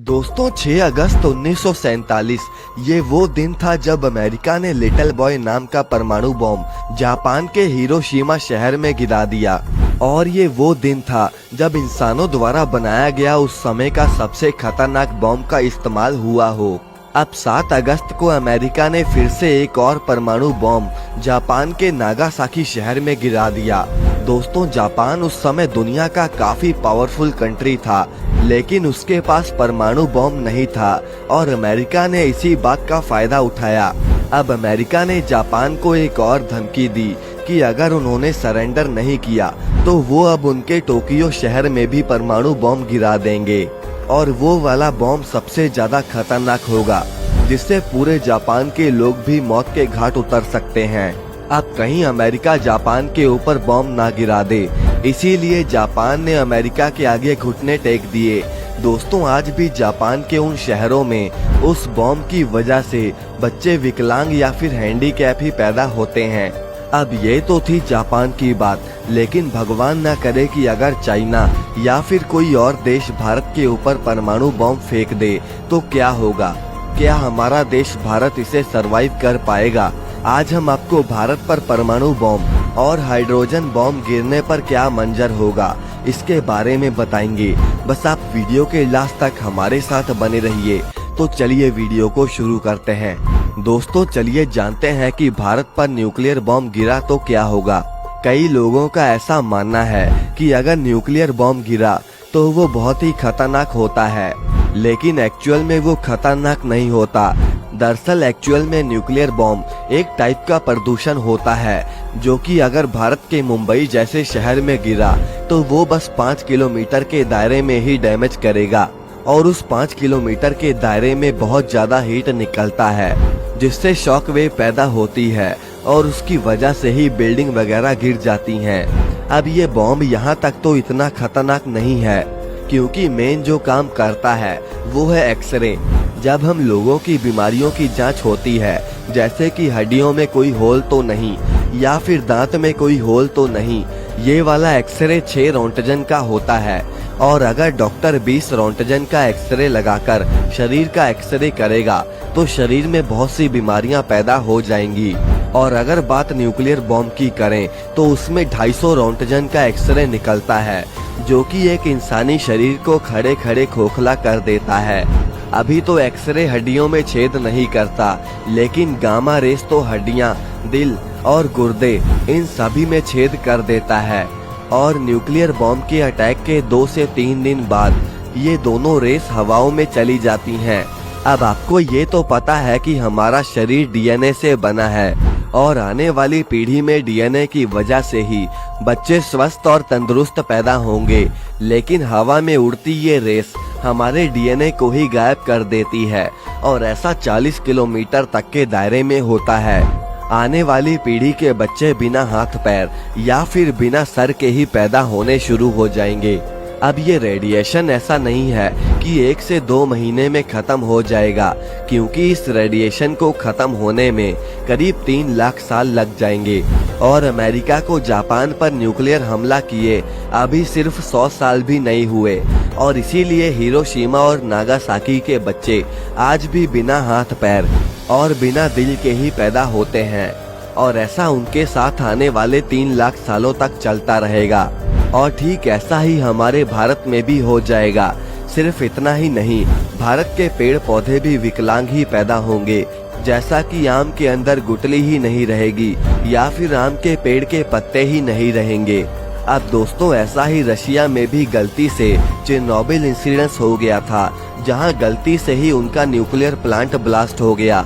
दोस्तों 6 अगस्त 1947 ये वो दिन था जब अमेरिका ने लिटिल बॉय नाम का परमाणु बॉम्ब जापान के हिरोशिमा शहर में गिरा दिया। और ये वो दिन था जब इंसानों द्वारा बनाया गया उस समय का सबसे खतरनाक बॉम्ब का इस्तेमाल हुआ हो। अब 7 अगस्त को अमेरिका ने फिर से एक और परमाणु बॉम्ब जापान के नागासाकी शहर में गिरा दिया। दोस्तों जापान उस समय दुनिया का काफी पावरफुल कंट्री था, लेकिन उसके पास परमाणु बॉम्ब नहीं था और अमेरिका ने इसी बात का फायदा उठाया। अब अमेरिका ने जापान को एक और धमकी दी कि अगर उन्होंने सरेंडर नहीं किया तो वो अब उनके टोक्यो शहर में भी परमाणु बॉम्ब गिरा देंगे। और वो वाला बॉम्ब सबसे ज्यादा खतरनाक होगा, जिससे पूरे जापान के लोग भी मौत के घाट उतर सकते हैं। अब कहीं अमेरिका जापान के ऊपर बॉम्ब ना गिरा दे, इसीलिए जापान ने अमेरिका के आगे घुटने टेक दिए। दोस्तों आज भी जापान के उन शहरों में उस बॉम्ब की वजह से बच्चे विकलांग या फिर हैंडीकैप ही पैदा होते हैं। अब ये तो थी जापान की बात, लेकिन भगवान न करे कि अगर चाइना या फिर कोई और देश भारत के ऊपर परमाणु बॉम्ब फेंक दे तो क्या होगा? क्या हमारा देश भारत इसे सरवाइव कर पाएगा? आज हम आपको भारत पर परमाणु बॉम्ब और हाइड्रोजन बॉम्ब गिरने पर क्या मंजर होगा इसके बारे में बताएंगे। बस आप वीडियो के लास्ट तक हमारे साथ बने रहिए। तो चलिए वीडियो को शुरू करते हैं। दोस्तों चलिए जानते हैं कि भारत पर न्यूक्लियर बॉम्ब गिरा तो क्या होगा। कई लोगों का ऐसा मानना है कि अगर न्यूक्लियर बॉम्ब गिरा तो वो बहुत ही खतरनाक होता है, लेकिन एक्चुअल में वो खतरनाक नहीं होता। दरअसल एक्चुअल में न्यूक्लियर बॉम्ब एक टाइप का प्रदूषण होता है, जो कि अगर भारत के मुंबई जैसे शहर में गिरा तो वो बस 5 किलोमीटर के दायरे में ही डैमेज करेगा। और उस 5 किलोमीटर के दायरे में बहुत ज्यादा हीट निकलता है, जिससे शॉक वेव पैदा होती है और उसकी वजह से ही बिल्डिंग वगैरह गिर जाती हैं। अब ये बॉम्ब यहाँ तक तो इतना खतरनाक नहीं है, क्योंकि मेन जो काम करता है वो है एक्सरे। जब हम लोगों की बीमारियों की जांच होती है, जैसे कि हड्डियों में कोई होल तो नहीं या फिर दांत में कोई होल तो नहीं, ये वाला एक्सरे 6 रोंटगन का होता है। और अगर डॉक्टर 20 रोंटगन का एक्सरे लगाकर शरीर का एक्सरे करेगा तो शरीर में बहुत सी बीमारियां पैदा हो जाएंगी। और अगर बात न्यूक्लियर बॉम्ब की करें तो उसमें 250 रोंटगन का एक्सरे निकलता है, जो कि एक इंसानी शरीर को खड़े खड़े खोखला कर देता है। अभी तो एक्सरे हड्डियों में छेद नहीं करता, लेकिन गामा रेस तो हड्डियां, दिल और गुर्दे इन सभी में छेद कर देता है। और न्यूक्लियर बॉम्ब के अटैक के 2 से 3 दिन बाद ये दोनों रेस हवाओं में चली जाती हैं। अब आपको ये तो पता है कि हमारा शरीर डीएनए से बना है और आने वाली पीढ़ी में डीएनए की वजह से ही बच्चे स्वस्थ और तंदुरुस्त पैदा होंगे, लेकिन हवा में उड़ती ये रेस हमारे डीएनए को ही गायब कर देती है और ऐसा 40 किलोमीटर तक के दायरे में होता है। आने वाली पीढ़ी के बच्चे बिना हाथ पैर या फिर बिना सर के ही पैदा होने शुरू हो जाएंगे। अब ये रेडिएशन ऐसा नहीं है कि 1 से 2 महीने में खत्म हो जाएगा, क्योंकि इस रेडिएशन को खत्म होने में करीब 3 लाख साल लग जाएंगे। और अमेरिका को जापान पर न्यूक्लियर हमला किए अभी सिर्फ 100 साल भी नहीं हुए, और इसीलिए हिरोशिमा और नागासाकी के बच्चे आज भी बिना हाथ पैर और बिना दिल के ही पैदा होते हैं। और ऐसा उनके साथ आने वाले 3 लाख सालों तक चलता रहेगा। और ठीक ऐसा ही हमारे भारत में भी हो जाएगा। सिर्फ इतना ही नहीं, भारत के पेड़ पौधे भी विकलांग ही पैदा होंगे, जैसा कि आम के अंदर गुठली ही नहीं रहेगी या फिर आम के पेड़ के पत्ते ही नहीं रहेंगे। अब दोस्तों ऐसा ही रशिया में भी गलती से चेरनोबिल इंसिडेंस हो गया था, जहां गलती से ही उनका न्यूक्लियर प्लांट ब्लास्ट हो गया।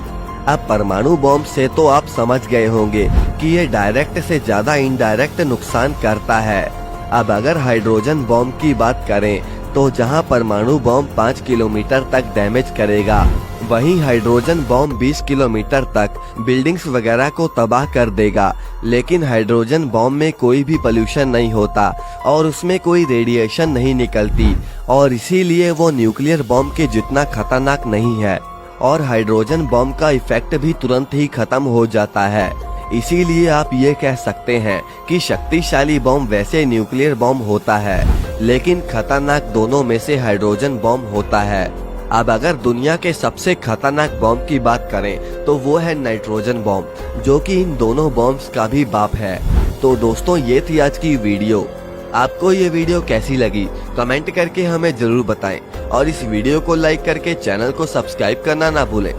अब परमाणु बॉम्ब से तो आप समझ गए होंगे कि ये डायरेक्ट से ज्यादा इनडायरेक्ट नुकसान करता है। अब अगर हाइड्रोजन बॉम्ब की बात करें तो जहां परमाणु बॉम्ब 5 किलोमीटर तक डैमेज करेगा, वहीं हाइड्रोजन बॉम्ब 20 किलोमीटर तक बिल्डिंग्स वगैरह को तबाह कर देगा। लेकिन हाइड्रोजन बॉम्ब में कोई भी पोल्यूशन नहीं होता और उसमें कोई रेडिएशन नहीं निकलती, और इसीलिए वो न्यूक्लियर बॉम्ब के जितना खतरनाक नहीं है। और हाइड्रोजन बॉम्ब का इफेक्ट भी तुरंत ही खत्म हो जाता है। इसीलिए आप ये कह सकते हैं कि शक्तिशाली बॉम्ब वैसे न्यूक्लियर बॉम्ब होता है, लेकिन खतरनाक दोनों में से हाइड्रोजन बॉम्ब होता है। अब अगर दुनिया के सबसे खतरनाक बॉम्ब की बात करें तो वो है नाइट्रोजन बॉम्ब, जो कि इन दोनों बॉम्ब्स का भी बाप है। तो दोस्तों, ये थी आज की वीडियो। आपको ये वीडियो कैसी लगी कमेंट करके हमें जरूर बताएं और इस वीडियो को लाइक करके चैनल को सब्सक्राइब करना ना भूलें।